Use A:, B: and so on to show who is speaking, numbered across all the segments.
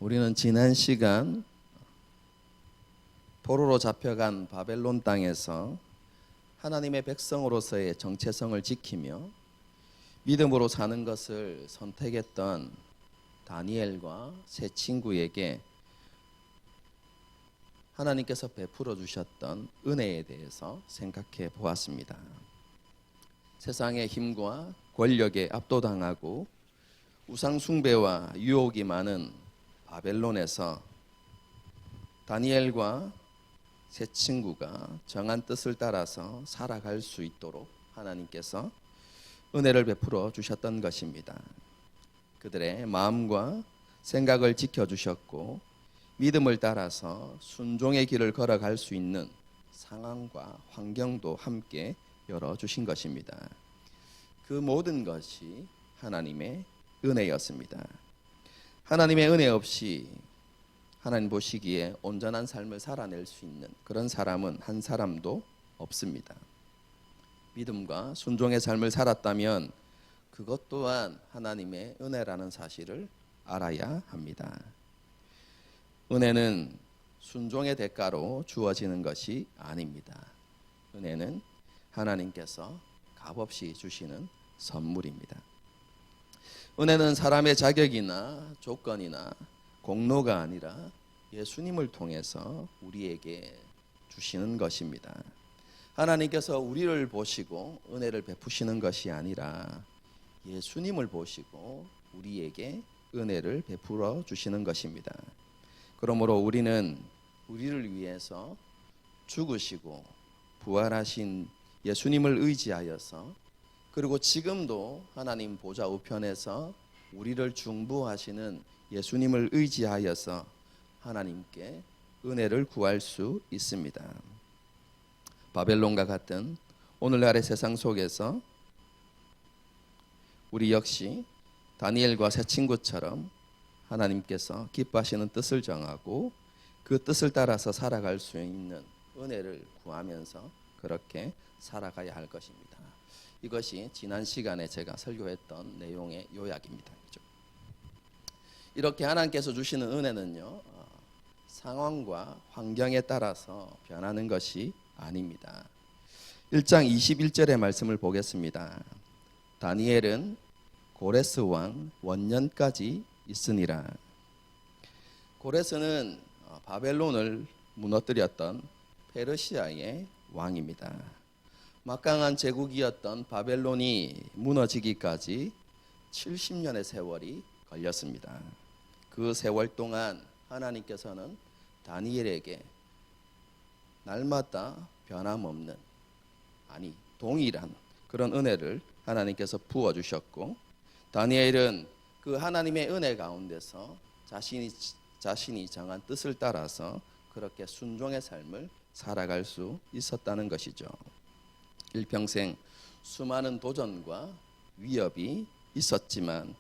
A: 우리는 지난 시간 포로로 잡혀간 바벨론 땅에서 하나님의 백성으로서의 정체성을 지키며 믿음으로 사는 것을 선택했던 다니엘과 세 친구에게 하나님께서 베풀어 주셨던 은혜에 대해서 생각해 보았습니다. 세상의 힘과 권력에 압도당하고 우상 숭배와 유혹이 많은 바벨론에서 다니엘과 세 친구가 정한 뜻을 따라서 살아갈 수 있도록 하나님께서 은혜를 베풀어 주셨던 것입니다. 그들의 마음과 생각을 지켜주셨고 믿음을 따라서 순종의 길을 걸어갈 수 있는 상황과 환경도 함께 열어주신 것입니다. 그 모든 것이 하나님의 은혜였습니다. 하나님의 은혜 없이 하나님 보시기에 온전한 삶을 살아낼 수 있는 그런 사람은 한 사람도 없습니다. 믿음과 순종의 삶을 살았다면 그것 또한 하나님의 은혜라는 사실을 알아야 합니다. 은혜는 순종의 대가로 주어지는 것이 아닙니다. 은혜는 하나님께서 값없이 주시는 선물입니다. 은혜는 사람의 자격이나 조건이나 공로가 아니라 예수님을 통해서 우리에게 주시는 것입니다. 하나님께서 우리를 보시고 은혜를 베푸시는 것이 아니라 예수님을 보시고 우리에게 은혜를 베풀어 주시는 것입니다. 그러므로 우리는 우리를 위해서 죽으시고 부활하신 예수님을 의지하여서 그리고 지금도 하나님 보좌 우편에서 우리를 중보하시는 예수님을 의지하여서 하나님께 은혜를 구할 수 있습니다. 바벨론과 같은 오늘날의 세상 속에서 우리 역시 다니엘과 세 친구처럼 하나님께서 기뻐하시는 뜻을 정하고 그 뜻을 따라서 살아갈 수 있는 은혜를 구하면서 그렇게 살아가야 할 것입니다. 이것이 지난 시간에 제가 설교했던 내용의 요약입니다. 이렇게 하나님께서 주시는 은혜는요, 상황과 환경에 따라서 변하는 것이 아닙니다. 1장 21절의 말씀을 보겠습니다. 다니엘은 고레스 왕 원년까지 있으니라. 고레스는 바벨론을 무너뜨렸던 페르시아의 왕입니다. 막강한 제국이었던 바벨론이 무너지기까지 70년의 세월이 걸렸습니다. 그 세월 동안 하나님께서는 다니엘에게 날마다 변함없는 동일한 그런 은혜를 하나님께서 부어주셨고 다니엘은 그 하나님의 은혜 가운데서 자신이 정한 뜻을 따라서 그렇게 순종의 삶을 살아갈 수 있었다는 것이죠. 일평생 수많은 도전과 위협이 있었지만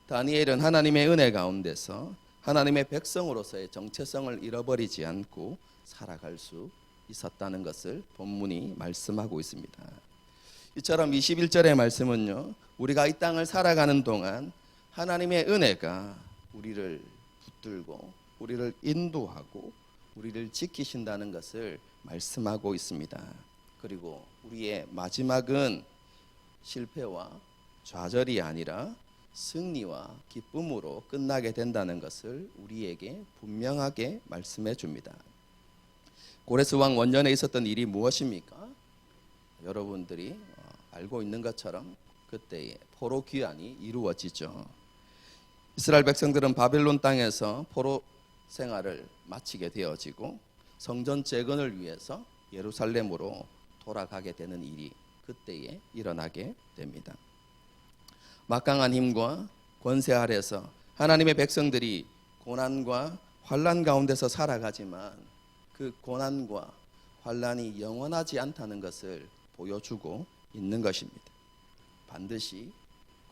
A: 다니엘은 하나님의 은혜 가운데서 하나님의 백성으로서의 정체성을 잃어버리지 않고 살아갈 수 있었다는 것을 본문이 말씀하고 있습니다. 이처럼 21절의 말씀은요, 우리가 이 땅을 살아가는 동안 하나님의 은혜가 우리를 붙들고 우리를 인도하고 우리를 지키신다는 것을 말씀하고 있습니다. 그리고 우리의 마지막은 실패와 좌절이 아니라 승리와 기쁨으로 끝나게 된다는 것을 우리에게 분명하게 말씀해 줍니다. 고레스 왕 원년에 있었던 일이 무엇입니까? 여러분들이 알고 있는 것처럼 그때의 포로 귀환이 이루어지죠. 이스라엘 백성들은 바벨론 땅에서 포로 생활을 마치게 되어지고 성전 재건을 위해서 예루살렘으로 돌아가게 되는 일이 그때에 일어나게 됩니다. 막강한 힘과 권세 아래서 하나님의 백성들이 고난과 환난 가운데서 살아가지만 그 고난과 환난이 영원하지 않다는 것을 보여주고 있는 것입니다. 반드시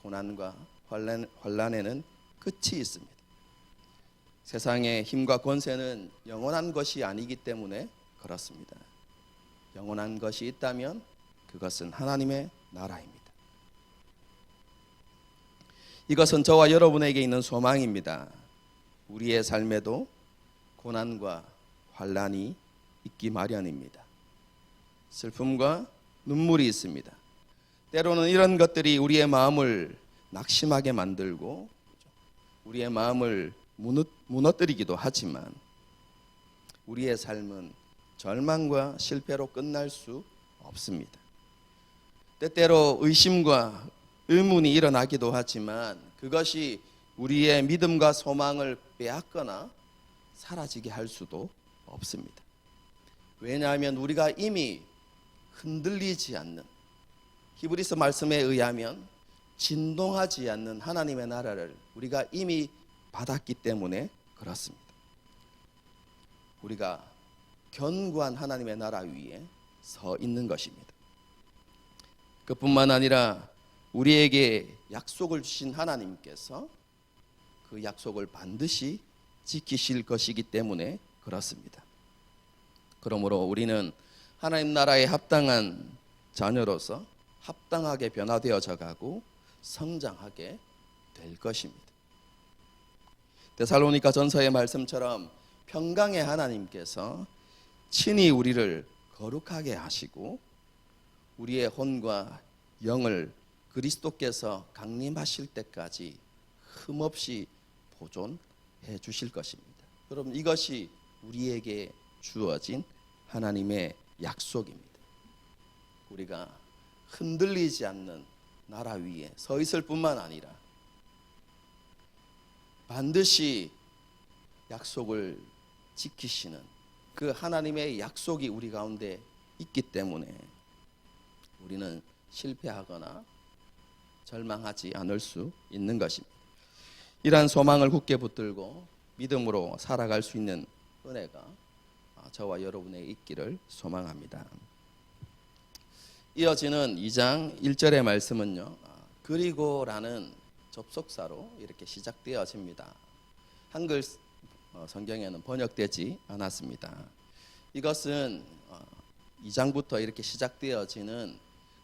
A: 고난과 환난에는 끝이 있습니다. 세상의 힘과 권세는 영원한 것이 아니기 때문에 그렇습니다. 영원한 것이 있다면 그것은 하나님의 나라입니다. 이것은 저와 여러분에게 있는 소망입니다. 우리의 삶에도 고난과 환난이 있기 마련입니다. 슬픔과 눈물이 있습니다. 때로는 이런 것들이 우리의 마음을 낙심하게 만들고 우리의 마음을 무너뜨리기도 하지만 우리의 삶은 절망과 실패로 끝날 수 없습니다. 때때로 의심과 의문이 일어나기도 하지만 그것이 우리의 믿음과 소망을 빼앗거나 사라지게 할 수도 없습니다. 왜냐하면 우리가 이미 흔들리지 않는, 히브리서 말씀에 의하면 진동하지 않는 하나님의 나라를 우리가 이미 받았기 때문에 그렇습니다. 우리가 견고한 하나님의 나라 위에 서 있는 것입니다. 그뿐만 아니라 우리에게 약속을 주신 하나님께서 그 약속을 반드시 지키실 것이기 때문에 그렇습니다. 그러므로 우리는 하나님 나라에 합당한 자녀로서 합당하게 변화되어져 가고 성장하게 될 것입니다. 데살로니가 전서의 말씀처럼 평강의 하나님께서 친히 우리를 거룩하게 하시고 우리의 혼과 영을 그리스도께서 강림하실 때까지 흠없이 보존해 주실 것입니다. 여러분, 이것이 우리에게 주어진 하나님의 약속입니다. 우리가 흔들리지 않는 나라 위에 서 있을 뿐만 아니라 반드시 약속을 지키시는 그 하나님의 약속이 우리 가운데 있기 때문에 우리는 실패하거나 절망하지 않을 수 있는 것입니다. 이러한 소망을 굳게 붙들고 믿음으로 살아갈 수 있는 은혜가 저와 여러분에게 있기를 소망합니다. 이어지는 2장 1절의 말씀은요, 그리고라는 접속사로 이렇게 시작되어집니다. 한글 성경에는 번역되지 않았습니다. 이것은 2장부터 이렇게 시작되어지는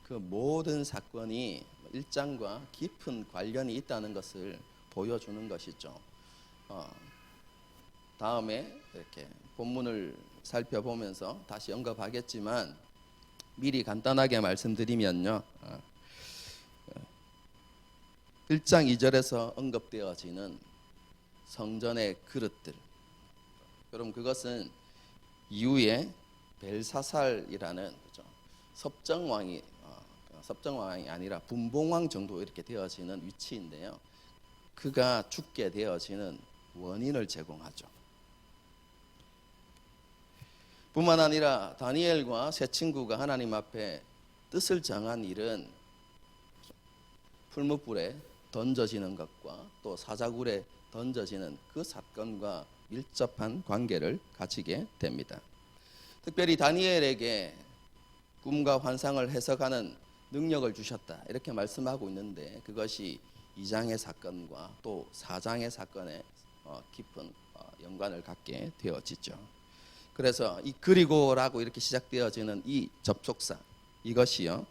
A: 그 모든 사건이 1장과 깊은 관련이 있다는 것을 보여주는 것이죠. 다음에 이렇게 본문을 살펴보면서 다시 언급하겠지만 미리 간단하게 말씀드리면요, 1장 2절에서 언급되어지는 성전의 그릇들, 여러분 그것은 이후에 벨사살이라는 섭정왕이 아니라 분봉왕 정도 이렇게 되어지는 위치인데요, 그가 죽게 되어지는 원인을 제공하죠. 뿐만 아니라 다니엘과 세 친구가 하나님 앞에 뜻을 정한 일은 풀무불에 던져지는 것과 또 사자굴에 던져지는 그 사건과 밀접한 관계를 가지게 됩니다. 특별히 다니엘에게 꿈과 환상을 해석하는 능력을 주셨다 이렇게 말씀하고 있는데 그것이 2장의 사건과 또 4장의 사건에 깊은 연관을 갖게 되어지죠. 그래서 이 그리고라고 이렇게 시작되어지는 이 접속사, 이것이요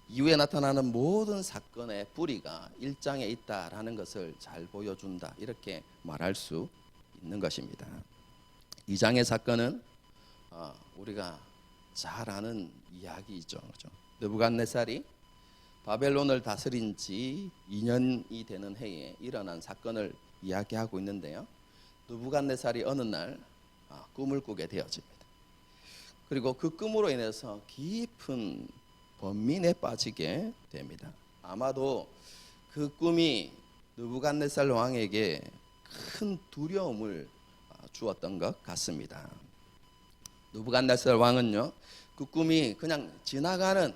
A: 이후에 나타나는 모든 사건의 뿌리가 1장에 있다라는 것을 잘 보여준다 이렇게 말할 수 있는 것입니다. 2장의 사건은 우리가 잘 아는 이야기이죠. 그렇죠? 느부갓네살이 바벨론을 다스린 지 2년이 되는 해에 일어난 사건을 이야기하고 있는데요, 느부갓네살이 어느 날 꿈을 꾸게 되어집니다. 그리고 그 꿈으로 인해서 깊은 번민에 빠지게 됩니다. 아마도 그 꿈이 느부갓네살 왕에게 큰 두려움을 주었던 것 같습니다. 느부갓네살 왕은요, 그 꿈이 그냥 지나가는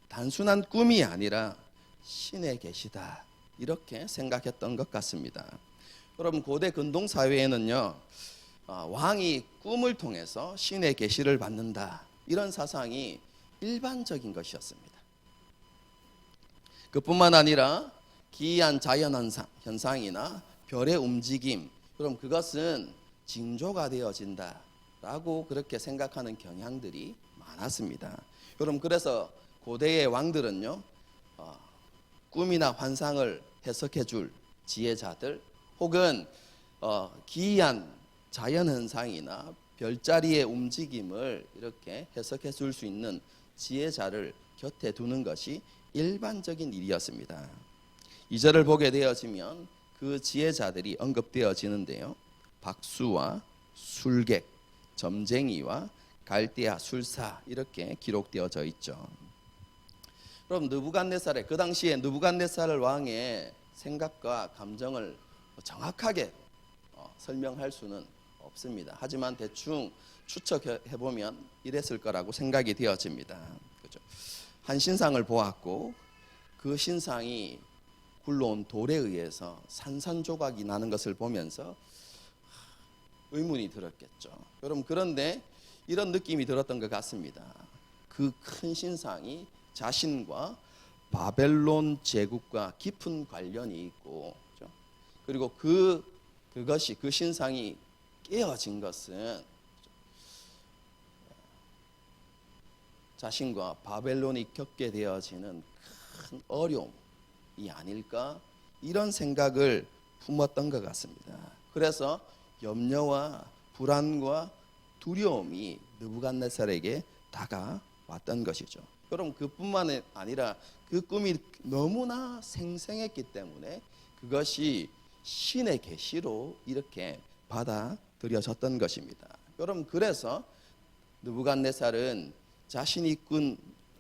A: 단순한 꿈이 아니라 신에 계시다 이렇게 생각했던 것 같습니다. 여러분, 고대 근동 사회에는요, 왕이 꿈을 통해서 신의 계시를 받는다 이런 사상이 일반적인 것이었습니다. 그뿐만 아니라 기이한 자연 현상이나 별의 움직임, 그럼 그것은 징조가 되어진다라고 그렇게 생각하는 경향들이 많았습니다. 여러분, 그래서 고대의 왕들은요, 꿈이나 환상을 해석해 줄 지혜자들 혹은 기이한 자연현상이나 별자리의 움직임을 이렇게 해석해 줄 수 있는 지혜자를 곁에 두는 것이 일반적인 일이었습니다. 2절을 보게 되어지면 그 지혜자들이 언급되어지는데요. 박수와 술객, 점쟁이와 갈대아 술사 이렇게 기록되어져 있죠. 그럼 느부갓네살의 그 당시에 느부갓네살 왕의 생각과 감정을 정확하게 설명할 수는 없습니다. 하지만 대충 추측해 보면 이랬을 거라고 생각이 되어집니다. 그렇죠? 한 신상을 보았고 그 신상이 굴러온 돌에 의해서 산산조각이 나는 것을 보면서 의문이 들었겠죠. 여러분, 그런데 이런 느낌이 들었던 것 같습니다. 그 큰 신상이 자신과 바벨론 제국과 깊은 관련이 있고, 그렇죠? 그리고 그것이 그 신상이 깨어진 것은 자신과 바벨론이 겪게 되어지는 큰 어려움이 아닐까, 이런 생각을 품었던 것 같습니다. 그래서 염려와 불안과 두려움이 느부갓네살에게 다가왔던 것이죠. 그럼 그뿐만 아니라 그 꿈이 너무나 생생했기 때문에 그것이 신의 계시로 이렇게 받아들여졌던 것입니다. 여러분, 그래서 느부갓네살은 자신이 꾼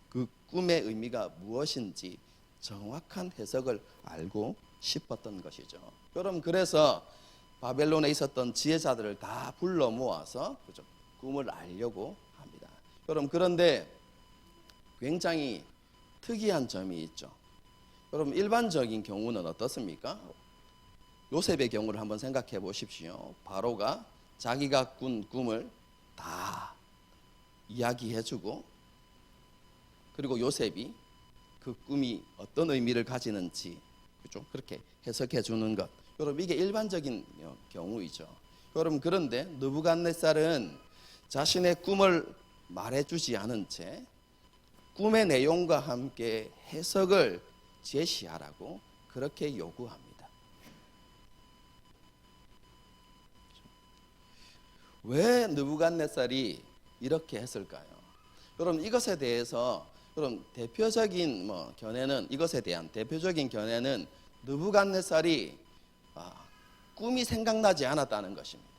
A: 그 꿈의 의미가 무엇인지 정확한 해석을 알고 싶었던 것이죠. 여러분, 그래서 바벨론에 있었던 지혜자들을 다 불러 모아서 꿈을 알려고 합니다. 여러분, 그런데 굉장히 특이한 점이 있죠. 여러분, 일반적인 경우는 어떻습니까? 요셉의 경우를 한번 생각해 보십시오. 바로가 자기가 꾼 꿈을 다 이야기해주고, 그리고 요셉이 그 꿈이 어떤 의미를 가지는지, 그렇죠? 그렇게 해석해 주는 것. 여러분, 이게 일반적인 경우이죠. 여러분, 그런데 느부갓네살은 자신의 꿈을 말해주지 않은 채 꿈의 내용과 함께 해석을 제시하라고 그렇게 요구합니다. 왜 느부갓네살이 이렇게 했을까요? 여러분, 이것에 대해서 여러분 대표적인 견해는, 이것에 대한 대표적인 견해는 느부갓네살이 꿈이 생각나지 않았다는 것입니다.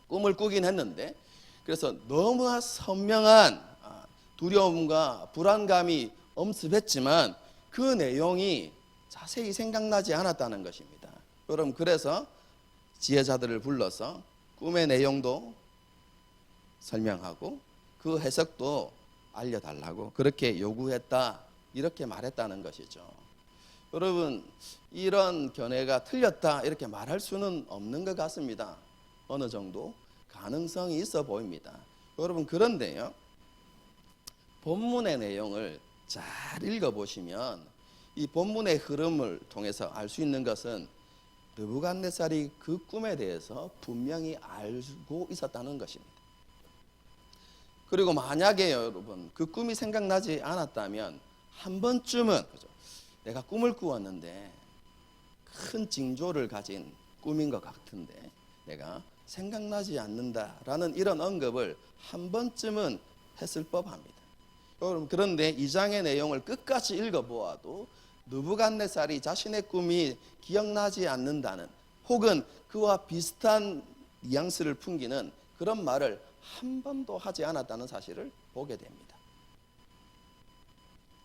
A: 꿈을 꾸긴 했는데, 그래서 너무나 선명한 두려움과 불안감이 엄습했지만 그 내용이 자세히 생각나지 않았다는 것입니다. 여러분, 그래서 지혜자들을 불러서 꿈의 내용도 설명하고 그 해석도 알려달라고 그렇게 요구했다, 이렇게 말했다는 것이죠. 여러분, 이런 견해가 틀렸다 이렇게 말할 수는 없는 것 같습니다. 어느 정도 가능성이 있어 보입니다. 여러분, 그런데요, 본문의 내용을 잘 읽어보시면 이 본문의 흐름을 통해서 알 수 있는 것은 느부갓네살이 그 꿈에 대해서 분명히 알고 있었다는 것입니다. 그리고 만약에 여러분 그 꿈이 생각나지 않았다면 한 번쯤은, 그죠? 내가 꿈을 꾸었는데 큰 징조를 가진 꿈인 것 같은데 내가 생각나지 않는다라는 이런 언급을 한 번쯤은 했을 법합니다. 여러분, 그런데 이 장의 내용을 끝까지 읽어보아도 느부갓네살이 자신의 꿈이 기억나지 않는다는, 혹은 그와 비슷한 뉘앙스를 풍기는 그런 말을 한 번도 하지 않았다는 사실을 보게 됩니다.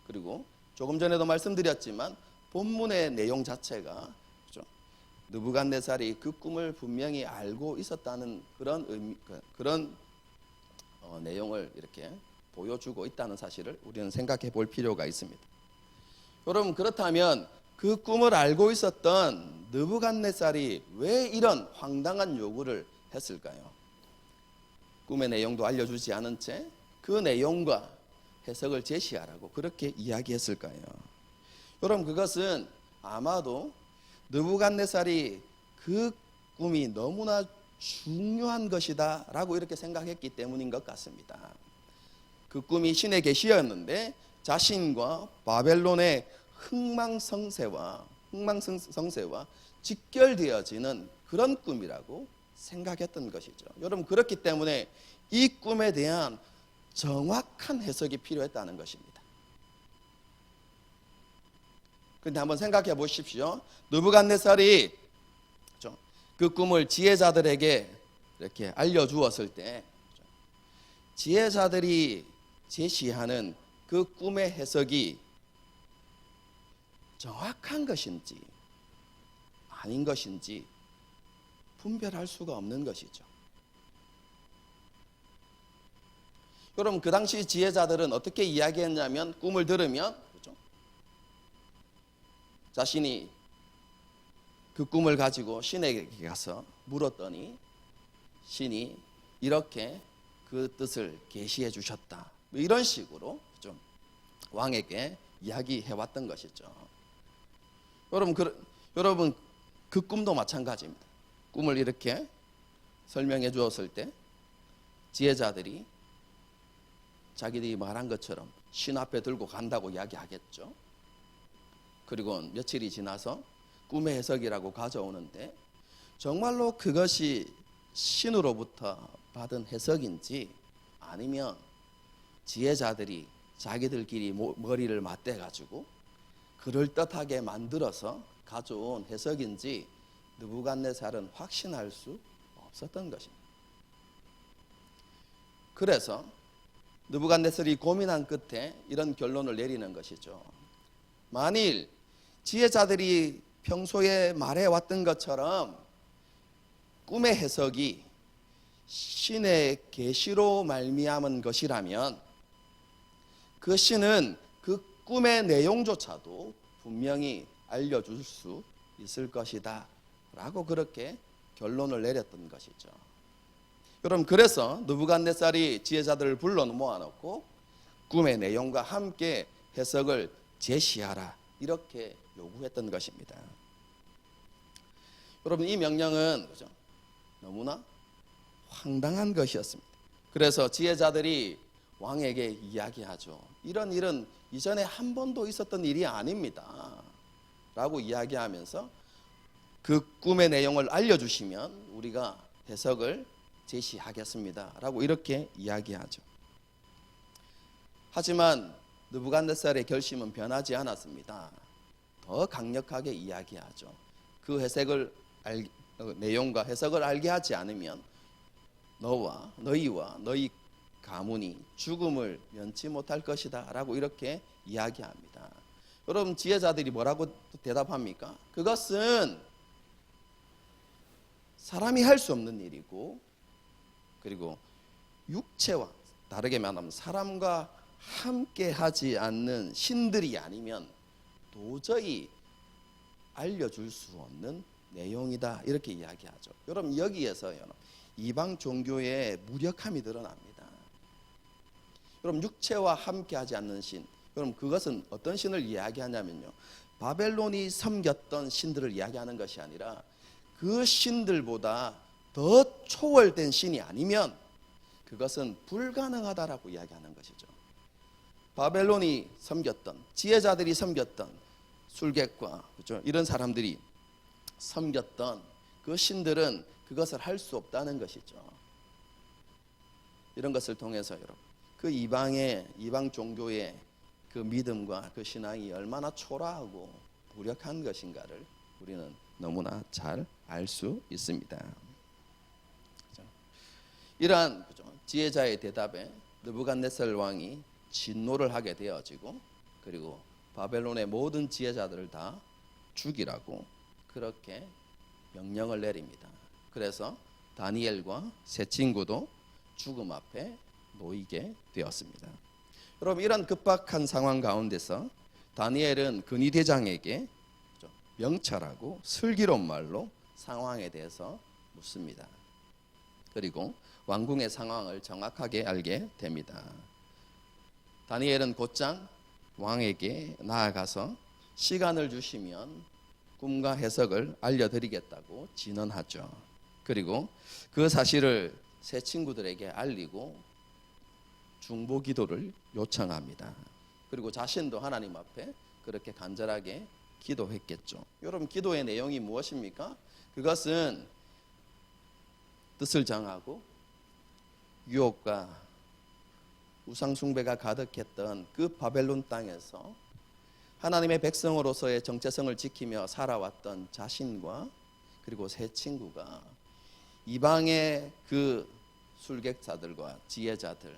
A: 그리고 조금 전에도 말씀드렸지만 본문의 내용 자체가, 그렇죠? 느부갓네살이 그 꿈을 분명히 알고 있었다는 그런 의미, 그런 내용을 이렇게 보여주고 있다는 사실을 우리는 생각해 볼 필요가 있습니다. 여러분, 그렇다면 그 꿈을 알고 있었던 느부갓네살이 왜 이런 황당한 요구를 했을까요? 꿈의 내용도 알려주지 않은 채 그 내용과 해석을 제시하라고 그렇게 이야기했을까요? 여러분, 그것은 아마도 느부갓네살이 그 꿈이 너무나 중요한 것이다 라고 이렇게 생각했기 때문인 것 같습니다. 그 꿈이 신의 계시였는데 자신과 바벨론의 흥망성쇠와 흥망성쇠와 직결되어지는 그런 꿈이라고 생각했던 것이죠. 여러분, 그렇기 때문에 이 꿈에 대한 정확한 해석이 필요했다는 것입니다. 그런데 한번 생각해 보십시오. 느부갓네살이 그 꿈을 지혜자들에게 이렇게 알려주었을 때 지혜자들이 제시하는 그 꿈의 해석이 정확한 것인지 아닌 것인지 분별할 수가 없는 것이죠. 여러분, 그 당시 지혜자들은 어떻게 이야기했냐면, 꿈을 들으면 그렇죠? 자신이 그 꿈을 가지고 신에게 가서 물었더니 신이 이렇게 그 뜻을 계시해 주셨다, 이런 식으로 좀 왕에게 이야기해 왔던 것이죠. 여러분 그 꿈도 마찬가지입니다. 꿈을 이렇게 설명해 주었을 때 지혜자들이 자기들이 말한 것처럼 신 앞에 들고 간다고 이야기하겠죠. 그리고 며칠이 지나서 꿈의 해석이라고 가져오는데 정말로 그것이 신으로부터 받은 해석인지 아니면 지혜자들이 자기들끼리 머리를 맞대가지고 그럴듯하게 만들어서 가져온 해석인지 느부갓네살은 확신할 수 없었던 것입니다. 그래서 느부갓네살이 고민한 끝에 이런 결론을 내리는 것이죠. 만일 지혜자들이 평소에 말해왔던 것처럼 꿈의 해석이 신의 계시로 말미암은 것이라면 그 신은 그 꿈의 내용조차도 분명히 알려줄 수 있을 것이다 라고 그렇게 결론을 내렸던 것이죠. 여러분, 그래서 느부갓네살이 지혜자들을 불러 모아놓고 꿈의 내용과 함께 해석을 제시하라 이렇게 요구했던 것입니다. 여러분, 이 명령은 그죠? 너무나 황당한 것이었습니다. 그래서 지혜자들이 왕에게 이야기하죠. 이런 일은 이전에 한 번도 있었던 일이 아닙니다 라고 이야기하면서 그 꿈의 내용을 알려주시면 우리가 해석을 제시하겠습니다 라고 이렇게 이야기하죠. 하지만 느부갓네살의 결심은 변하지 않았습니다. 더 강력하게 이야기하죠. 그 내용과 해석을 알게 하지 않으면 너희와 너희 가문이 죽음을 면치 못할 것이다 라고 이렇게 이야기합니다. 여러분, 지혜자들이 뭐라고 대답합니까? 그것은 사람이 할 수 없는 일이고, 그리고 육체와 다르게 말하면 사람과 함께 하지 않는 신들이 아니면 도저히 알려줄 수 없는 내용이다 이렇게 이야기하죠. 여러분, 여기에서 이방 종교의 무력함이 드러납니다. 여러분, 육체와 함께 하지 않는 신, 여러분 그것은 어떤 신을 이야기하냐면요, 바벨론이 섬겼던 신들을 이야기하는 것이 아니라 그 신들보다 더 초월된 신이 아니면 그것은 불가능하다라고 이야기하는 것이죠. 바벨론이 섬겼던, 지혜자들이 섬겼던 술객과 그렇죠? 이런 사람들이 섬겼던 그 신들은 그것을 할 수 없다는 것이죠. 이런 것을 통해서 여러분, 그 이방 종교의 그 믿음과 그 신앙이 얼마나 초라하고 무력한 것인가를 우리는 너무나 잘 알 수 있습니다. 이러한 지혜자의 대답에 느부갓네살 왕이 진노를 하게 되어지고, 그리고 바벨론의 모든 지혜자들을 다 죽이라고 그렇게 명령을 내립니다. 그래서 다니엘과 세 친구도 죽음 앞에 놓이게 되었습니다. 여러분, 이런 급박한 상황 가운데서 다니엘은 근위대장에게 명철하고 슬기로운 말로 상황에 대해서 묻습니다. 그리고 왕궁의 상황을 정확하게 알게 됩니다. 다니엘은 곧장 왕에게 나아가서 시간을 주시면 꿈과 해석을 알려드리겠다고 진언하죠. 그리고 그 사실을 세 친구들에게 알리고 중보 기도를 요청합니다. 그리고 자신도 하나님 앞에 그렇게 간절하게 기도했겠죠. 여러분, 기도의 내용이 무엇입니까? 그것은 뜻을 정하고 유혹과 우상 숭배가 가득했던 그 바벨론 땅에서 하나님의 백성으로서의 정체성을 지키며 살아왔던 자신과 그리고 새 친구가 이방의 그 술객자들과 지혜자들,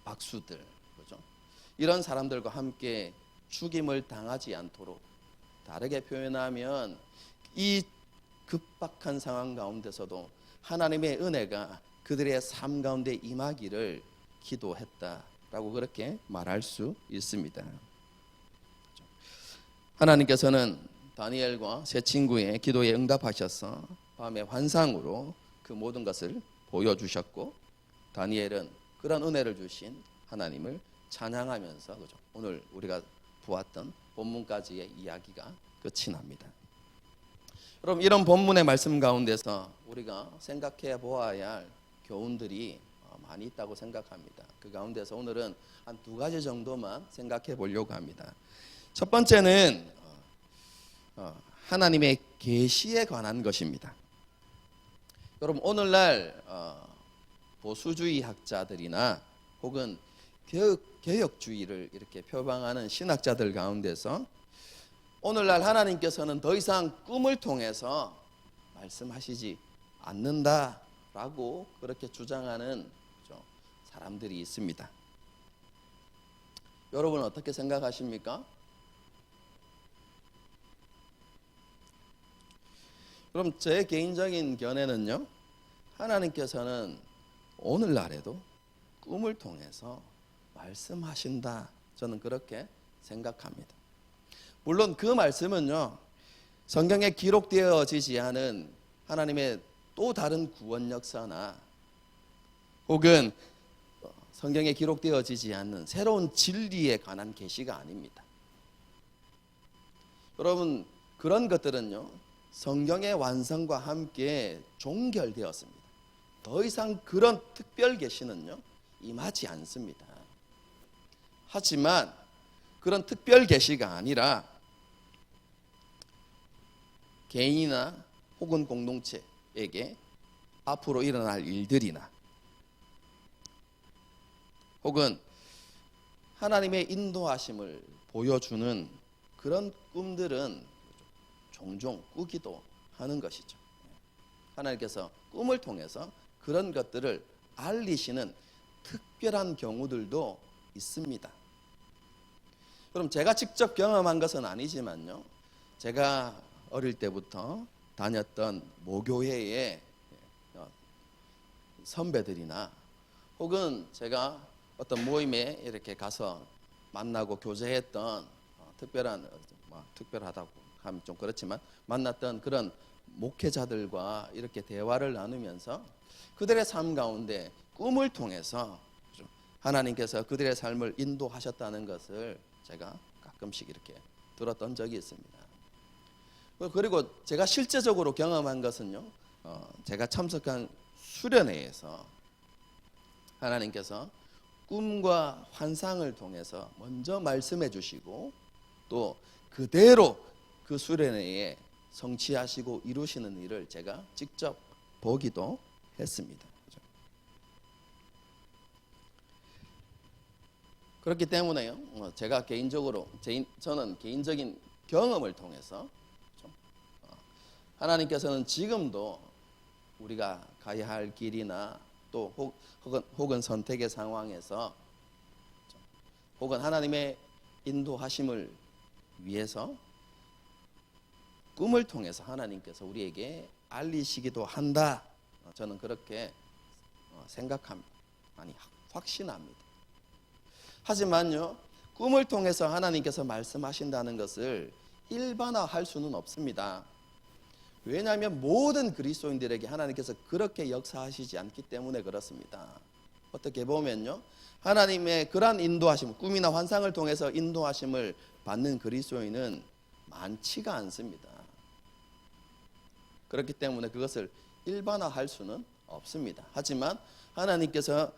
A: 박수들, 그죠? 이런 사람들과 함께 죽임을 당하지 않도록, 다르게 표현하면 이 급박한 상황 가운데서도 하나님의 은혜가 그들의 삶 가운데 임하기를 기도했다라고 그렇게 말할 수 있습니다. 하나님께서는 다니엘과 세 친구의 기도에 응답하셔서 밤의 환상으로 그 모든 것을 보여주셨고, 다니엘은 그런 은혜를 주신 하나님을 찬양하면서, 그죠? 오늘 우리가 보았던 본문까지의 이야기가 끝이 납니다. 여러분, 이런 본문의 말씀 가운데서 우리가 생각해 보아야 할 교훈들이 많이 있다고 생각합니다. 그 가운데서 오늘은 한 두 가지 정도만 생각해 보려고 합니다. 첫 번째는 하나님의 계시에 관한 것입니다. 여러분, 오늘날 보수주의 학자들이나 혹은 개혁주의를 이렇게 표방하는 신학자들 가운데서 오늘날 하나님께서는 더 이상 꿈을 통해서 말씀하시지 않는다라고 그렇게 주장하는 사람들이 있습니다. 여러분은 어떻게 생각하십니까? 그럼 제 개인적인 견해는요, 하나님께서는 오늘날에도 꿈을 통해서 말씀하신다, 저는 그렇게 생각합니다. 물론 그 말씀은요, 성경에 기록되어지지 않은 하나님의 또 다른 구원 역사나 혹은 성경에 기록되어지지 않는 새로운 진리에 관한 계시가 아닙니다. 여러분, 그런 것들은요, 성경의 완성과 함께 종결되었습니다. 더 이상 그런 특별 계시는요, 임하지 않습니다. 하지만 그런 특별 계시가 아니라 개인이나 혹은 공동체에게 앞으로 일어날 일들이나 혹은 하나님의 인도하심을 보여주는 그런 꿈들은 종종 꾸기도 하는 것이죠. 하나님께서 꿈을 통해서 그런 것들을 알리시는 특별한 경우들도 있습니다. 그럼 제가 직접 경험한 것은 아니지만요, 제가 어릴 때부터 다녔던 모교회의 선배들이나 혹은 제가 어떤 모임에 이렇게 가서 만나고 교제했던 특별하다고 하면 좀 그렇지만 만났던 그런 목회자들과 이렇게 대화를 나누면서 그들의 삶 가운데 꿈을 통해서 하나님께서 그들의 삶을 인도하셨다는 것을 제가 가끔씩 이렇게 들었던 적이 있습니다. 그리고 제가 실제적으로 경험한 것은요, 제가 참석한 수련회에서 하나님께서 꿈과 환상을 통해서 먼저 말씀해 주시고 또 그대로 그 수련회에 성취하시고 이루시는 일을 제가 직접 보기도 했습니다. 그렇기 때문에요, 제가 개인적으로 저는 개인적인 경험을 통해서 하나님께서는 지금도 우리가 가야 할 길이나 또 혹은 선택의 상황에서 혹은 하나님의 인도하심을 위해서 꿈을 통해서 하나님께서 우리에게 알리시기도 한다, 저는 그렇게 생각합니다. 아니, 확신합니다. 하지만요, 꿈을 통해서 하나님께서 말씀하신다는 것을 일반화할 수는 없습니다. 왜냐하면 모든 그리스도인들에게 하나님께서 그렇게 역사하시지 않기 때문에 그렇습니다. 어떻게 보면요, 하나님의 그러한 인도하심, 꿈이나 환상을 통해서 인도하심을 받는 그리스도인은 많지가 않습니다. 그렇기 때문에 그것을 일반화할 수는 없습니다. 하지만 하나님께서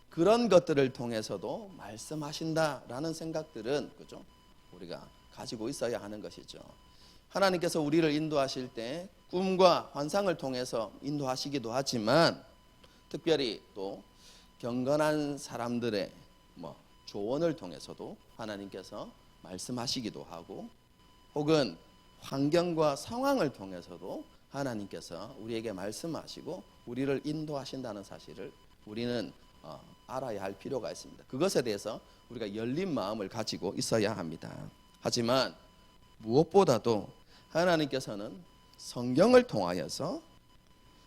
A: 그런 것들을 통해서도 말씀하신다라는 생각들은, 그죠? 우리가 가지고 있어야 하는 것이죠. 하나님께서 우리를 인도하실 때 꿈과 환상을 통해서 인도하시기도 하지만 특별히 또 경건한 사람들의 조언을 통해서도 하나님께서 말씀하시기도 하고 혹은 환경과 상황을 통해서도 하나님께서 우리에게 말씀하시고 우리를 인도하신다는 사실을 우리는 알아야 할 필요가 있습니다. 그것에 대해서 우리가 열린 마음을 가지고 있어야 합니다. 하지만 무엇보다도 하나님께서는 성경을 통하여서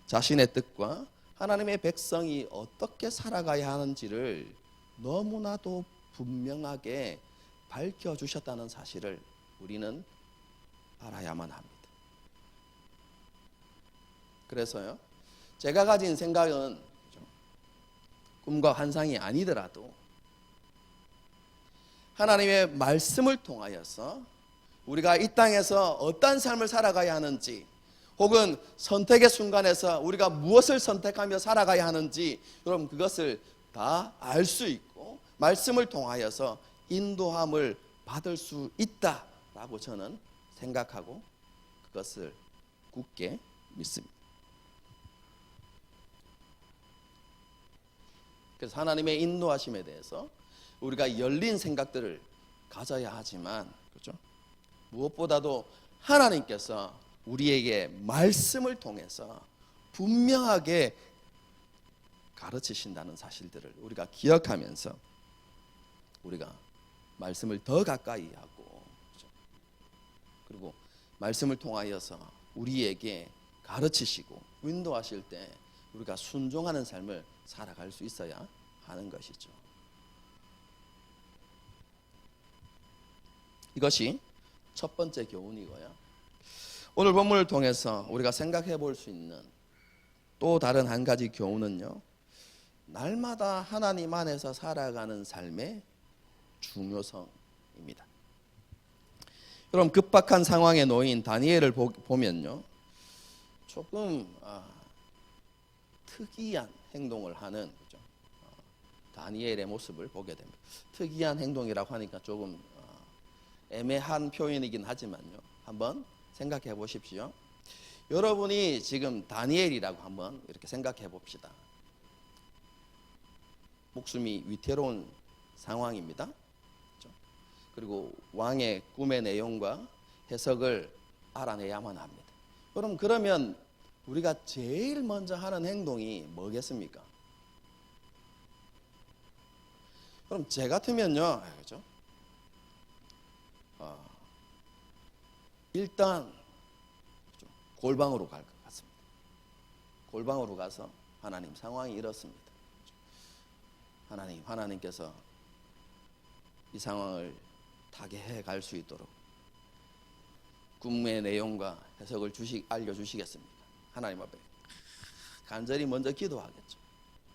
A: 자신의 뜻과 하나님의 백성이 어떻게 살아가야 하는지를 너무나도 분명하게 밝혀주셨다는 사실을 우리는 알아야만 합니다. 그래서요, 제가 가진 생각은 꿈과 환상이 아니더라도 하나님의 말씀을 통하여서 우리가 이 땅에서 어떤 삶을 살아가야 하는지 혹은 선택의 순간에서 우리가 무엇을 선택하며 살아가야 하는지 여러분 그것을 다 알 수 있고 말씀을 통하여서 인도함을 받을 수 있다라고 저는 생각하고 그것을 굳게 믿습니다. 그래서 하나님의 인도하심에 대해서 우리가 열린 생각들을 가져야 하지만 그렇죠? 무엇보다도 하나님께서 우리에게 말씀을 통해서 분명하게 가르치신다는 사실들을 우리가 기억하면서 우리가 말씀을 더 가까이 하고 그렇죠? 그리고 말씀을 통하여서 우리에게 가르치시고 인도하실 때 우리가 순종하는 삶을 살아갈 수 있어야 하는 것이죠. 이것이 첫 번째 교훈이고요. 오늘 본문을 통해서 우리가 생각해 볼 수 있는 또 다른 한 가지 교훈은요. 날마다 하나님 안에서 살아가는 삶의 중요성입니다. 여러분 급박한 상황에 놓인 다니엘을 보면요. 조금 특이한 행동을 하는 그렇죠? 다니엘의 모습을 보게 됩니다. 특이한 행동이라고 하니까 조금 애매한 표현이긴 하지만요. 한번 생각해 보십시오. 여러분이 지금 다니엘이라고 한번 이렇게 생각해 봅시다. 목숨이 위태로운 상황입니다. 그렇죠? 그리고 왕의 꿈의 내용과 해석을 알아내야만 합니다. 그러면 우리가 제일 먼저 하는 행동이 뭐겠습니까? 그럼 제 같으면요, 그렇죠? 일단 골방으로 갈 것 같습니다. 골방으로 가서 하나님 상황이 이렇습니다. 하나님께서 이 상황을 타개해 갈 수 있도록 꿈의 내용과 해석을 알려주시겠습니까? 하나님 앞에 간절히 먼저 기도하겠죠.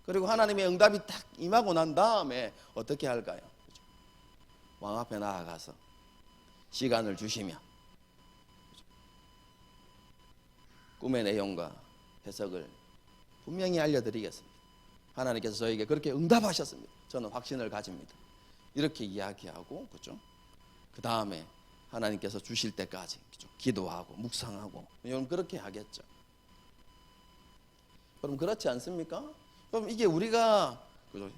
A: 그리고 하나님의 응답이 딱 임하고 난 다음에 어떻게 할까요? 그렇죠? 왕 앞에 나아가서 시간을 주시면 그렇죠? 꿈의 내용과 해석을 분명히 알려드리겠습니다. 하나님께서 저에게 그렇게 응답하셨습니다. 저는 확신을 가집니다. 이렇게 이야기하고 그렇죠? 그 다음에 하나님께서 주실 때까지 그렇죠? 기도하고 묵상하고 여러분 그렇게 하겠죠. 그럼 그렇지 않습니까? 그럼 이게 우리가 그렇죠?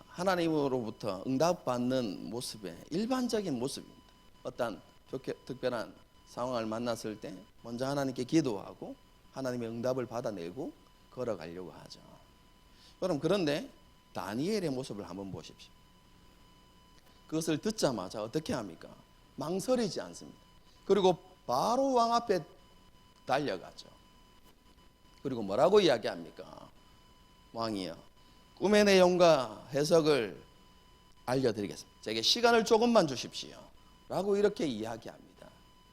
A: 하나님으로부터 응답받는 모습의 일반적인 모습입니다. 어떤 특별한 상황을 만났을 때 먼저 하나님께 기도하고 하나님의 응답을 받아내고 걸어가려고 하죠. 그런데 다니엘의 모습을 한번 보십시오. 그것을 듣자마자 어떻게 합니까? 망설이지 않습니다. 그리고 바로 왕 앞에 달려가죠. 그리고 뭐라고 이야기합니까? 왕이여, 꿈의 내용과 해석을 알려드리겠습니다. 제게 시간을 조금만 주십시오. 라고 이렇게 이야기합니다.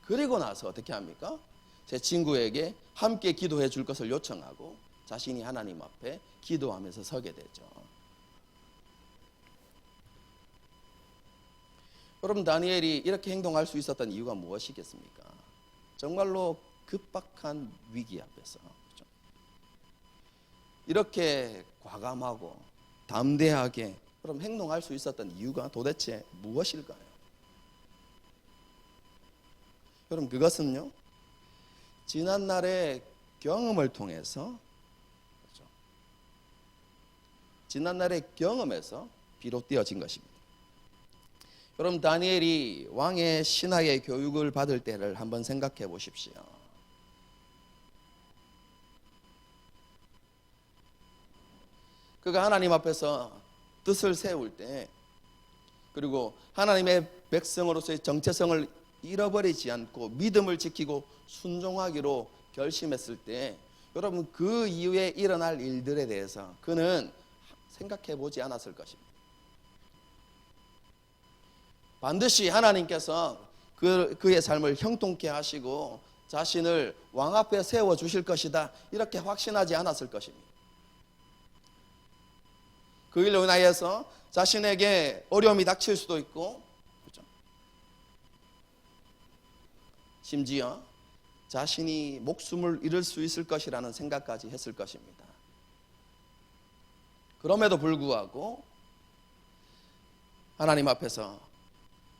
A: 그리고 나서 어떻게 합니까? 제 친구에게 함께 기도해 줄 것을 요청하고 자신이 하나님 앞에 기도하면서 서게 되죠. 여러분 다니엘이 이렇게 행동할 수 있었던 이유가 무엇이겠습니까? 정말로 급박한 위기 앞에서 그렇죠? 이렇게 과감하고 담대하게 그럼 행동할 수 있었던 이유가 도대체 무엇일까요? 여러분 그것은요, 지난날의 경험을 통해서, 그렇죠? 지난날의 경험에서 비롯되어진 것입니다. 여러분 다니엘이 왕의 신하의 교육을 받을 때를 한번 생각해 보십시오. 그가 하나님 앞에서 뜻을 세울 때, 그리고 하나님의 백성으로서의 정체성을 잃어버리지 않고 믿음을 지키고 순종하기로 결심했을 때, 여러분 그 이후에 일어날 일들에 대해서 그는 생각해 보지 않았을 것입니다. 반드시 하나님께서 그의 삶을 형통케 하시고 자신을 왕 앞에 세워 주실 것이다, 이렇게 확신하지 않았을 것입니다. 그 일로 인하여서 자신에게 어려움이 닥칠 수도 있고, 그렇죠? 심지어 자신이 목숨을 잃을 수 있을 것이라는 생각까지 했을 것입니다. 그럼에도 불구하고 하나님 앞에서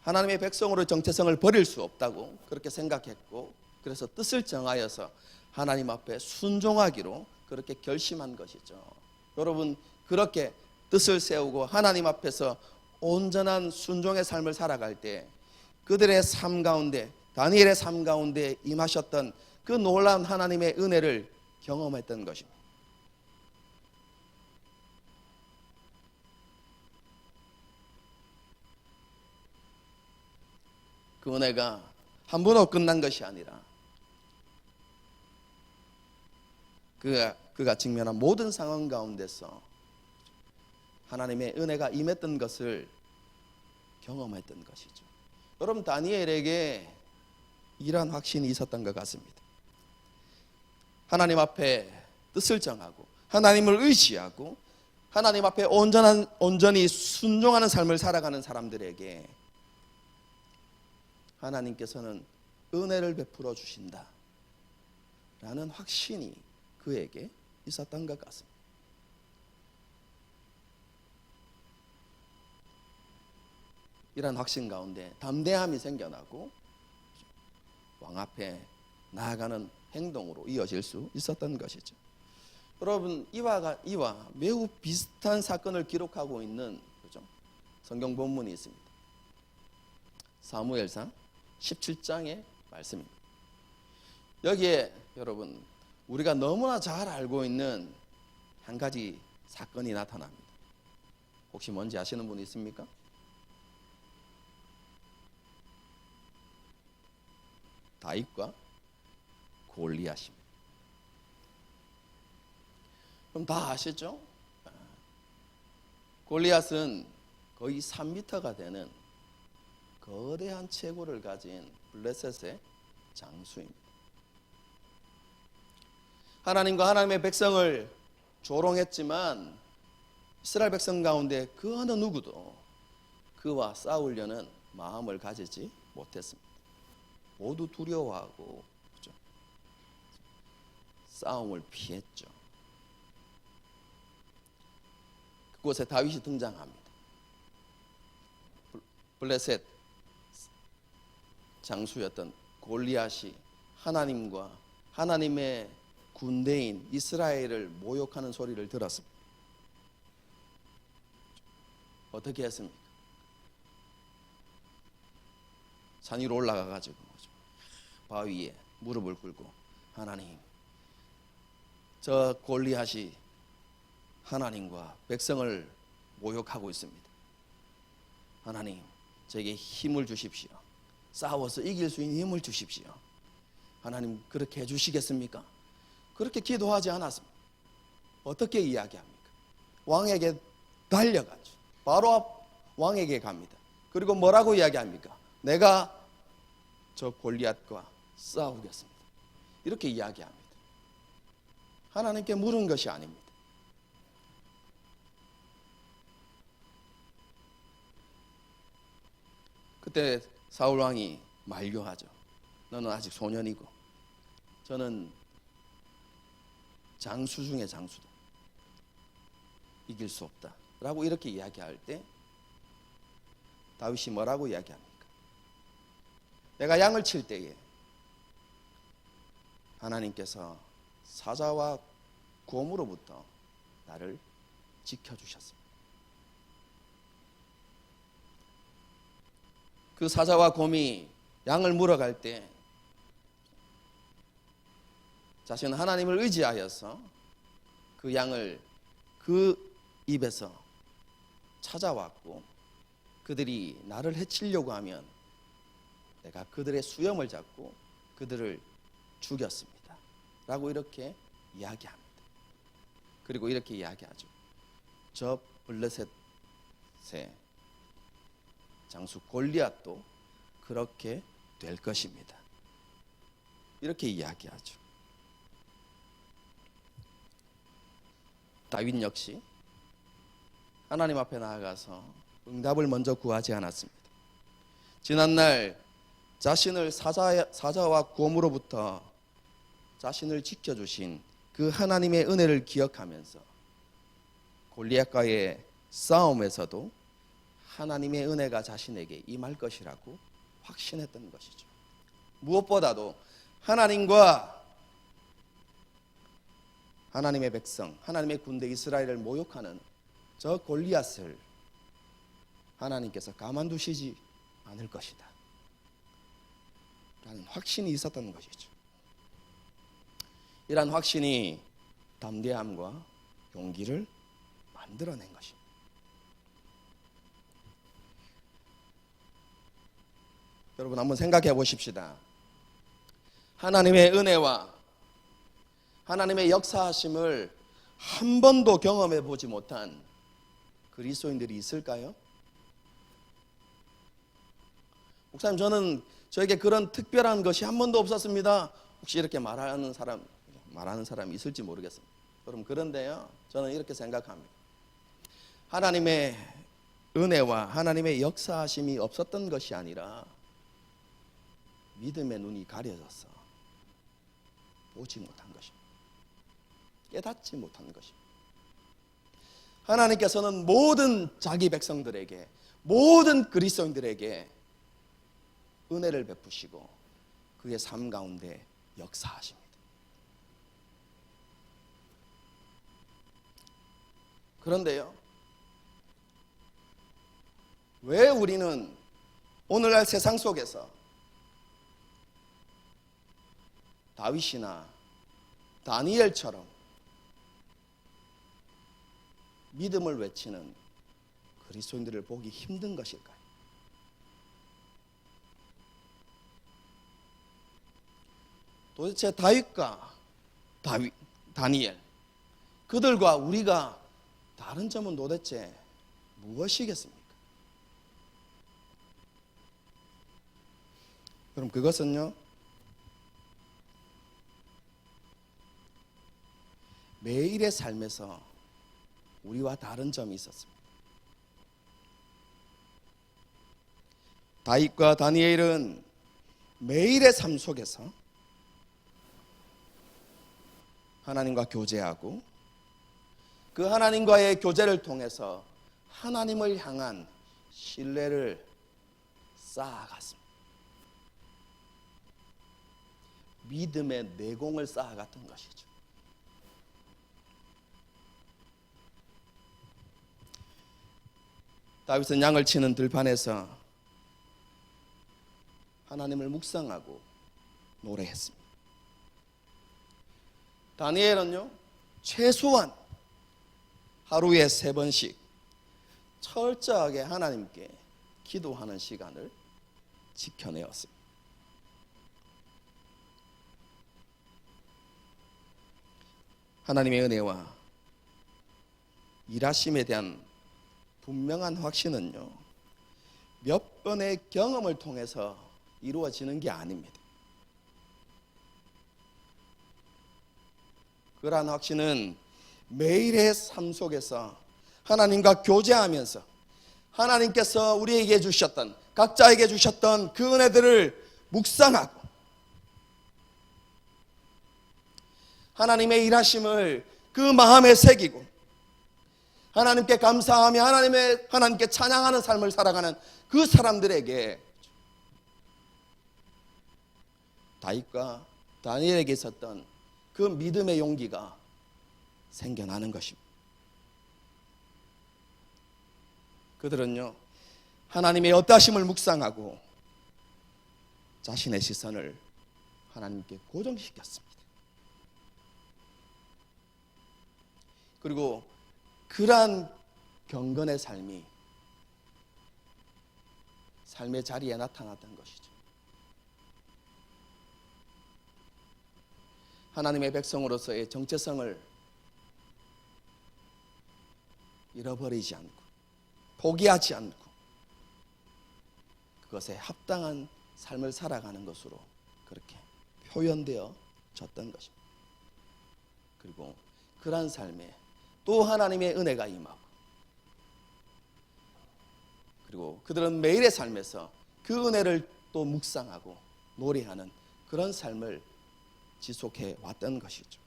A: 하나님의 백성으로의 정체성을 버릴 수 없다고 그렇게 생각했고, 그래서 뜻을 정하여서 하나님 앞에 순종하기로 그렇게 결심한 것이죠. 여러분 그렇게 뜻을 세우고 하나님 앞에서 온전한 순종의 삶을 살아갈 때 그들의 삶 가운데, 다니엘의 삶 가운데 임하셨던 그 놀라운 하나님의 은혜를 경험했던 것입니다. 그 은혜가 한 번으로 끝난 것이 아니라 그가 직면한 모든 상황 가운데서 하나님의 은혜가 임했던 것을 경험했던 것이죠. 여러분 다니엘에게 이러한 확신이 있었던 것 같습니다. 하나님 앞에 뜻을 정하고 하나님을 의지하고 하나님 앞에 온전히 순종하는 삶을 살아가는 사람들에게 하나님께서는 은혜를 베풀어 주신다 라는 확신이 그에게 있었던 것 같습니다. 이런 확신 가운데 담대함이 생겨나고 왕 앞에 나아가는 행동으로 이어질 수 있었던 것이죠. 여러분 이와 매우 비슷한 사건을 기록하고 있는, 그렇죠? 성경 본문이 있습니다. 사무엘상 17장의 말씀입니다. 여기에 여러분 우리가 너무나 잘 알고 있는 한 가지 사건이 나타납니다. 혹시 뭔지 아시는 분 있습니까? 다윗과 골리앗입니다. 그럼 다 아시죠? 골리앗은 거의 3m가 되는 거대한 체구를 가진 블레셋의 장수입니다. 하나님과 하나님의 백성을 조롱했지만 이스라엘 백성 가운데 그 어느 누구도 그와 싸우려는 마음을 가지지 못했습니다. 모두 두려워하고, 그렇죠? 싸움을 피했죠. 그곳에 다윗이 등장합니다. 블레셋 장수였던 골리앗이 하나님과 하나님의 군대인 이스라엘을 모욕하는 소리를 들었습니다. 어떻게 했습니까? 산 위로 올라가가지고 바위에 무릎을 꿇고, 하나님, 저 골리앗이 하나님과 백성을 모욕하고 있습니다. 하나님, 저에게 힘을 주십시오. 싸워서 이길 수 있는 힘을 주십시오. 하나님 그렇게 해주시겠습니까? 그렇게 기도하지 않았습니다. 어떻게 이야기합니까? 왕에게 달려가죠. 바로 왕에게 갑니다. 그리고 뭐라고 이야기합니까? 내가 저 골리앗과 싸우겠습니다. 이렇게 이야기합니다. 하나님께 물은 것이 아닙니다. 그때 사울 왕이 만류하죠. 너는 아직 소년이고 저는 장수 중에 장수다. 이길 수 없다. 라고 이렇게 이야기할 때 다윗이 뭐라고 이야기합니까? 내가 양을 칠 때에 하나님께서 사자와 곰으로부터 나를 지켜주셨습니다. 그 사자와 곰이 양을 물어갈 때 자신은 하나님을 의지하여서 그 양을 그 입에서 찾아왔고, 그들이 나를 해치려고 하면 내가 그들의 수염을 잡고 그들을 죽였습니다 라고 이렇게 이야기합니다. 그리고 이렇게 이야기하죠. 저 블레셋의 장수 골리앗도 그렇게 될 것입니다. 이렇게 이야기하죠. 다윗 역시 하나님 앞에 나아가서 응답을 먼저 구하지 않았습니다. 지난날 자신을 사자와 곰으로부터 자신을 지켜주신 그 하나님의 은혜를 기억하면서 골리앗과의 싸움에서도 하나님의 은혜가 자신에게 임할 것이라고 확신했던 것이죠. 무엇보다도 하나님과 하나님의 백성, 하나님의 군대 이스라엘을 모욕하는 저 골리앗을 하나님께서 가만두시지 않을 것이다 라는 확신이 있었던 것이죠. 이러한 확신이 담대함과 용기를 만들어낸 것입니다. 여러분 한번 생각해 보십시다. 하나님의 은혜와 하나님의 역사하심을 한 번도 경험해 보지 못한 그리스도인들이 있을까요? 목사님, 저에게 그런 특별한 것이 한 번도 없었습니다. 혹시 이렇게 말하는 사람이 있을지 모르겠습니다. 여러분, 그런데요, 저는 이렇게 생각합니다. 하나님의 은혜와 하나님의 역사하심이 없었던 것이 아니라 믿음의 눈이 가려져서 보지 못한 것입니다. 깨닫지 못한 것입니다. 하나님께서는 모든 자기 백성들에게, 모든 그리스도인들에게 은혜를 베푸시고 그의 삶 가운데 역사하십니다. 그런데요, 왜 우리는 오늘날 세상 속에서 다윗이나 다니엘처럼 믿음을 외치는 그리스도인들을 보기 힘든 것일까요? 도대체 다윗과 다니엘, 그들과 우리가 다른 점은 도대체 무엇이겠습니까? 그럼 그것은요, 매일의 삶에서 우리와 다른 점이 있었습니다. 다윗과 다니엘은 매일의 삶 속에서 하나님과 교제하고 그 하나님과의 교제를 통해서 하나님을 향한 신뢰를 쌓아갔습니다. 믿음의 내공을 쌓아갔던 것이죠. 다윗은 양을 치는 들판에서 하나님을 묵상하고 노래했습니다. 다니엘은요, 최소한 하루에 3번씩 철저하게 하나님께 기도하는 시간을 지켜내었습니다. 하나님의 은혜와 일하심에 대한 분명한 확신은요, 몇 번의 경험을 통해서 이루어지는 게 아닙니다. 그러한 확신은 매일의 삶 속에서 하나님과 교제하면서 하나님께서 우리에게 주셨던, 각자에게 주셨던 그 은혜들을 묵상하고 하나님의 일하심을 그 마음에 새기고 하나님께 감사하며 하나님께 찬양하는 삶을 살아가는 그 사람들에게 다윗과 다니엘에게 있었던 그 믿음의 용기가 생겨나는 것입니다. 그들은요, 하나님의 어떠하심을 묵상하고 자신의 시선을 하나님께 고정시켰습니다. 그리고 그러한 경건의 삶이 삶의 자리에 나타났던 것이죠. 하나님의 백성으로서의 정체성을 잃어버리지 않고 포기하지 않고 그것에 합당한 삶을 살아가는 것으로 그렇게 표현되어졌던 것입니다. 그리고 그러한 삶에 또 하나님의 은혜가 임하고, 그리고 그들은 매일의 삶에서 그 은혜를 또 묵상하고 노래하는 그런 삶을 지속해 왔던 것이죠.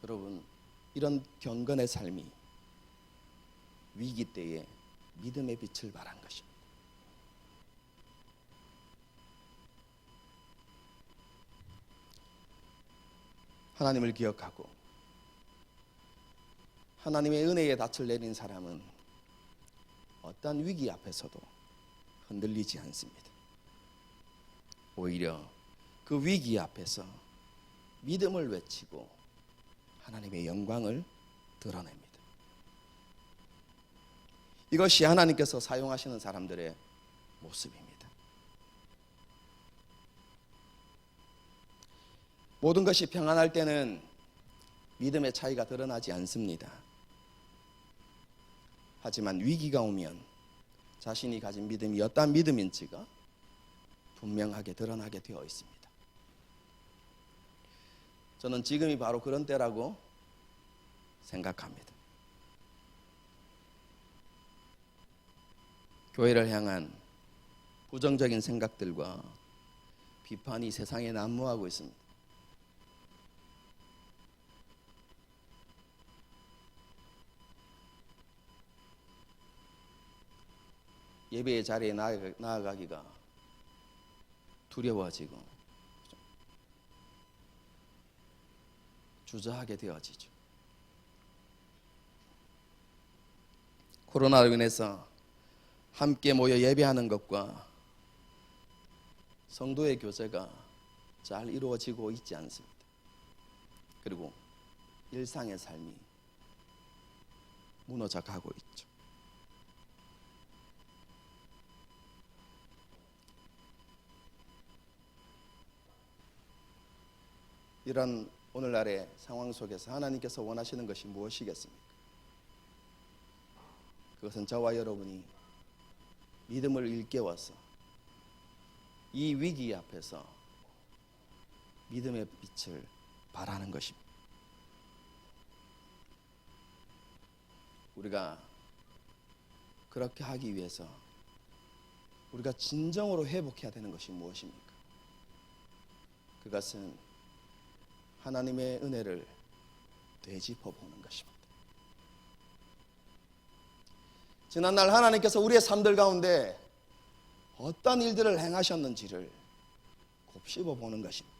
A: 여러분, 이런 경건의 삶이 위기 때에 믿음의 빛을 발한 것입니다. 하나님을 기억하고 하나님의 은혜에 닻을 내린 사람은 어떠한 위기 앞에서도 흔들리지 않습니다. 오히려 그 위기 앞에서 믿음을 외치고 하나님의 영광을 드러냅니다. 이것이 하나님께서 사용하시는 사람들의 모습입니다. 모든 것이 평안할 때는 믿음의 차이가 드러나지 않습니다. 하지만 위기가 오면 자신이 가진 믿음이 어떠한 믿음인지가 분명하게 드러나게 되어 있습니다. 저는 지금이 바로 그런 때라고 생각합니다. 교회를 향한 부정적인 생각들과 비판이 세상에 난무하고 있습니다. 예배의 자리에 나아가기가 두려워지고 주저하게 되어지죠. 코로나로 인해서 함께 모여 예배하는 것과 성도의 교제가 잘 이루어지고 있지 않습니다. 그리고 일상의 삶이 무너져 가고 있죠. 이런 오늘날의 상황 속에서 하나님께서 원하시는 것이 무엇이겠습니까? 그것은 저와 여러분이 믿음을 일깨워서 이 위기 앞에서 믿음의 빛을 발하는 것입니다. 우리가 그렇게 하기 위해서 우리가 진정으로 회복해야 되는 것이 무엇입니까? 그것은 하나님의 은혜를 되짚어 보는 것입니다. 지난날 하나님께서 우리의 삶들 가운데 어떤 일들을 행하셨는지를 곱씹어 보는 것입니다.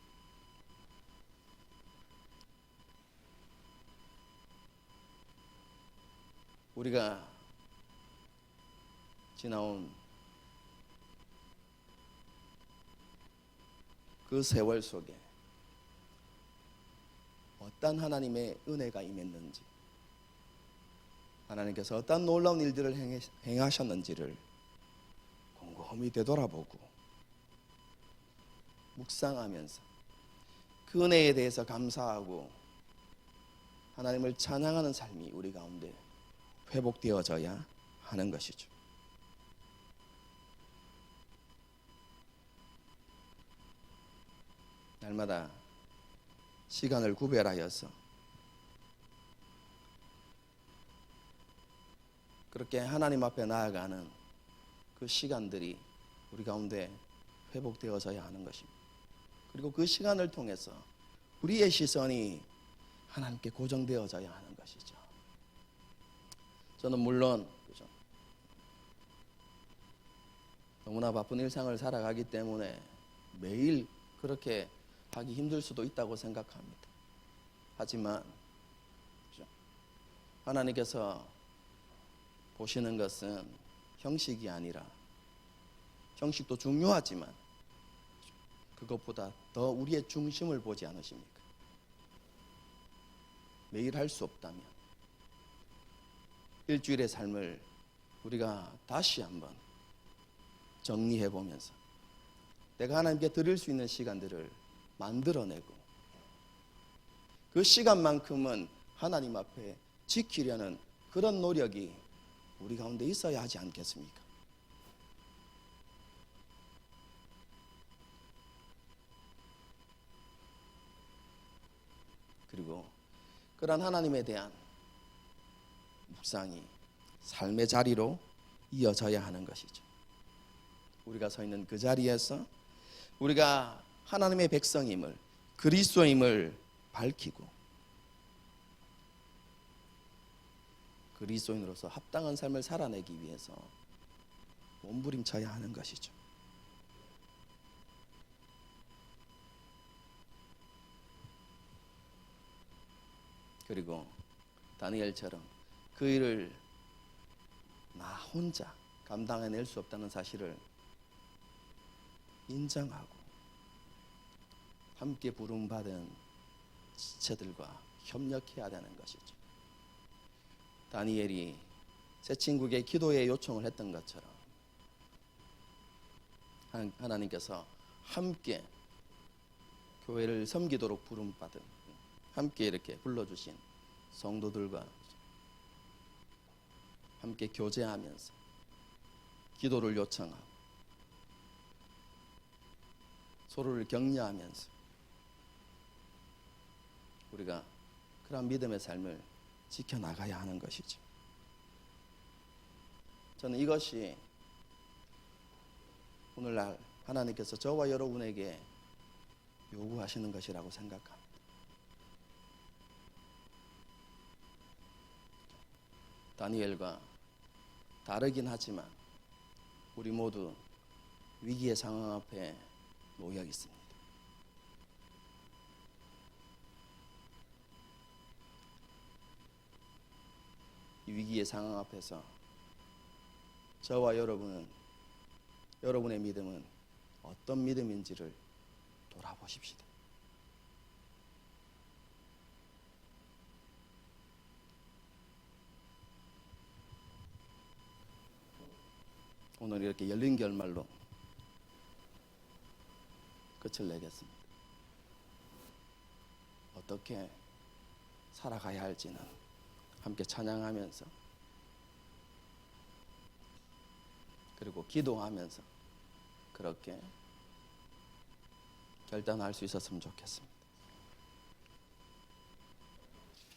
A: 우리가 지나온 그 세월 속에 어떤 하나님의 은혜가 임했는지, 하나님께서 어떤 놀라운 일들을 행하셨는지를 곰곰이 되돌아보고 묵상하면서 그 은혜에 대해서 감사하고 하나님을 찬양하는 삶이 우리 가운데 회복되어져야 하는 것이죠. 날마다 시간을 구별하여서 그렇게 하나님 앞에 나아가는 그 시간들이 우리 가운데 회복되어져야 하는 것입니다. 그리고 그 시간을 통해서 우리의 시선이 하나님께 고정되어져야 하는 것이죠. 저는 물론 너무나 바쁜 일상을 살아가기 때문에 매일 그렇게 하기 힘들 수도 있다고 생각합니다. 하지만 하나님께서 보시는 것은 형식이 아니라, 형식도 중요하지만 그것보다 더 우리의 중심을 보지 않으십니까? 매일 할 수 없다면 일주일의 삶을 우리가 다시 한번 정리해 보면서 내가 하나님께 드릴 수 있는 시간들을 만들어내고 그 시간만큼은 하나님 앞에 지키려는 그런 노력이 우리 가운데 있어야 하지 않겠습니까? 그리고 그런 하나님에 대한 묵상이 삶의 자리로 이어져야 하는 것이죠. 우리가 서 있는 그 자리에서 우리가 하나님의 백성임을, 그리스도임을 밝히고 그리스도인으로서 합당한 삶을 살아내기 위해서 몸부림쳐야 하는 것이죠. 그리고 다니엘처럼 그 일을 나 혼자 감당해낼 수 없다는 사실을 인정하고 함께 부름받은 지체들과 협력해야 되는 것이죠. 다니엘이 새 친구에게 기도의 요청을 했던 것처럼 하나님께서 함께 교회를 섬기도록 부름받은, 함께 이렇게 불러주신 성도들과 함께 교제하면서 기도를 요청하고 서로를 격려하면서 우리가 그런 믿음의 삶을 지켜나가야 하는 것이죠. 저는 이것이 오늘날 하나님께서 저와 여러분에게 요구하시는 것이라고 생각합니다. 다니엘과 다르긴 하지만 우리 모두 위기의 상황 앞에 놓여 있습니다. 이 위기의 상황 앞에서 저와 여러분은, 여러분의 믿음은 어떤 믿음인지를 돌아보십시다. 오늘 이렇게 열린 결말로 끝을 내겠습니다. 어떻게 살아가야 할지는 함께 찬양하면서 그리고 기도하면서 그렇게 결단할 수 있었으면 좋겠습니다.